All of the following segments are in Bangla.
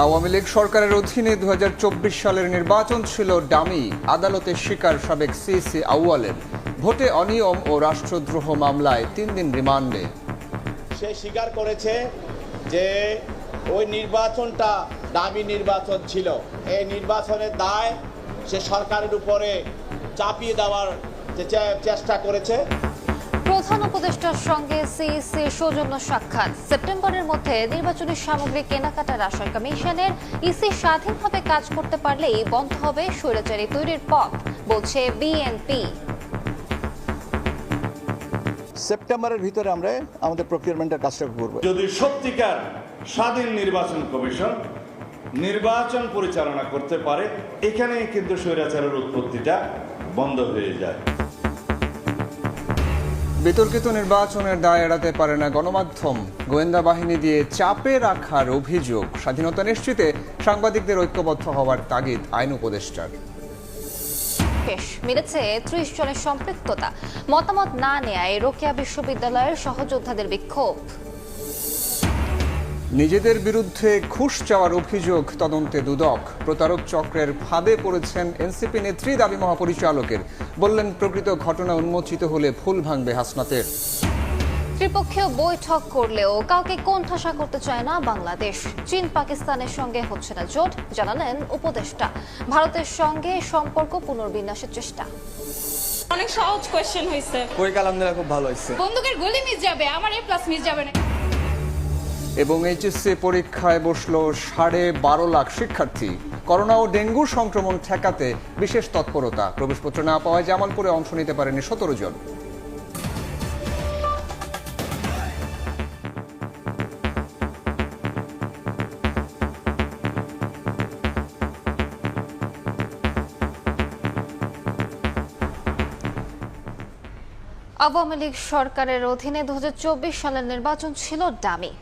আওয়ামী লীগ সরকারের অধীনে 2024 সালের নির্বাচন ছিল ডামি। আদালতে স্বীকার সাবেক সিইসি আউয়ালের। ভোটে অনিয়ম ও রাষ্ট্রদ্রোহ মামলায় 3 দিন রিমান্ডে। সে স্বীকার করেছে যে ওই নির্বাচনটা ডামি নির্বাচন ছিল। এই নির্বাচনের দায় সে সরকারের উপরে চাপিয়ে দেওয়ার চেষ্টা করেছে। প্রধান উপদেষ্টার সঙ্গে সিইসির সৌজন্য সাক্ষাৎ। সেপ্টেম্বরের মধ্যে নির্বাচনী সামগ্রী কেনাকাটার আশায় কমিশনের। ইসি স্বাধীনভাবে কাজ করতে পারলেই বন্ধ হবে স্বৈরাচারী তৈরির পথ, বলছে বিএনপি। সেপ্টেম্বরের ভিতরে আমরা আমাদের প্রকিউরমেন্টের কাজটা করব। যদি সত্যিকার স্বাধীন নির্বাচন কমিশন নির্বাচন পরিচালনা করতে পারে, এখানে কিন্তু স্বৈরাচারের উৎপত্তিটা বন্ধ হয়ে যায়। বিতর্কিত নির্বাচনের দায় এড়াতে পারে না গণমাধ্যম। গোয়েন্দা বাহিনী দিয়ে চাপে রাখার অভিযোগ। স্বাধীনতা নিশ্চিতে সাংবাদিকদের ঐক্যবদ্ধ হওয়ার তাগিদ আইন উপদেষ্টার। মিলেছে 30 জনের সম্পৃক্ততা। মতামত না নেয়ায় রোকেয়া বিশ্ববিদ্যালয়ের সহযোদ্ধাদের বিক্ষোভ। নিজেদের বিরুদ্ধে ঘুষ চাওয়ার অভিযোগ তদন্তে দুদক। প্রতারক চক্রের ফাঁদে পড়েছেন এনসিপি নেত্রী, দাবি মহাপরিচালকের। বললেন, প্রকৃত ঘটনা উন্মোচিত হলে ফুল ভাঙবে হাসনাতের। ত্রিপক্ষীয় বৈঠক করলেও কাউকে কোণঠাসা করতে চায় না বাংলাদেশ। চীন পাকিস্তানের সঙ্গে হচ্ছে না জোট, জানালেন উপদেষ্টা। ভারতের সঙ্গে সম্পর্ক পুনর্বিন্যাসের চেষ্টা। অনেক সহজ কোশ্চেন হয়েছে। আলহামদুলিল্লাহ খুব ভালো হয়েছে। বন্দুকের গুলি মিস যাবে, আমার A+ মিস যাবে না। এবং এইচএসসি পরীক্ষায় বসলো 12.5 লাখ শিক্ষার্থী। করোনা ও ডেঙ্গু সংক্রমণ ঠেকাতে বিশেষ তৎপরতা। প্রবেশপত্র না পাওয়ায় জামালপুরে অংশ নিতে পারেনি 17 জন। আওয়ামী লীগ সরকারের অধীনে 2024 সালের নির্বাচন ছিল ডামি।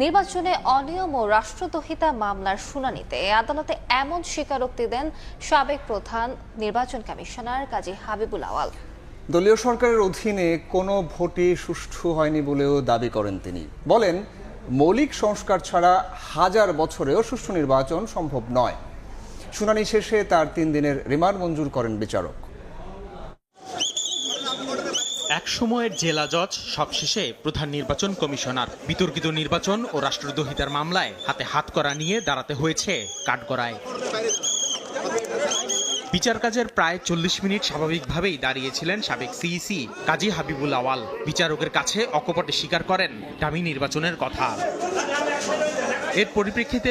নির্বাচনে অনিয়ম ও রাষ্ট্রদ্রোহিতা মামলার শুনানিতে আদালতে এমন স্বীকারোক্তি দেন সাবেক প্রধান নির্বাচন কমিশনার কাজী হাবিবুল আওয়াল। দলীয় সরকারের অধীনে কোনো ভোটই সুষ্ঠু হয়নি বলেও দাবি করেন তিনি। বলেন, মৌলিক সংস্কার ছাড়া হাজার বছরেও সুষ্ঠু নির্বাচন সম্ভব নয়। শুনানি শেষে তার 3 দিনের রিমান্ড মঞ্জুর করেন বিচারক। এক সময়ের জেলা জজ, সবশেষে প্রধান নির্বাচন কমিশনার। বিতর্কিত নির্বাচন ও রাষ্ট্রদ্রোহিতার মামলায় হাতে হাত করা নিয়ে দাঁড়াতে হয়েছে কাঠগড়ায়। বিচার কাজের প্রায় 40 মিনিট স্বাভাবিকভাবেই দাঁড়িয়েছিলেন সাবেক সিইসি কাজী হাবিবুল আওয়াল। বিচারকের কাছে অকপটে স্বীকার করেন ডামি নির্বাচনের কথা। এর পরিপ্রেক্ষিতে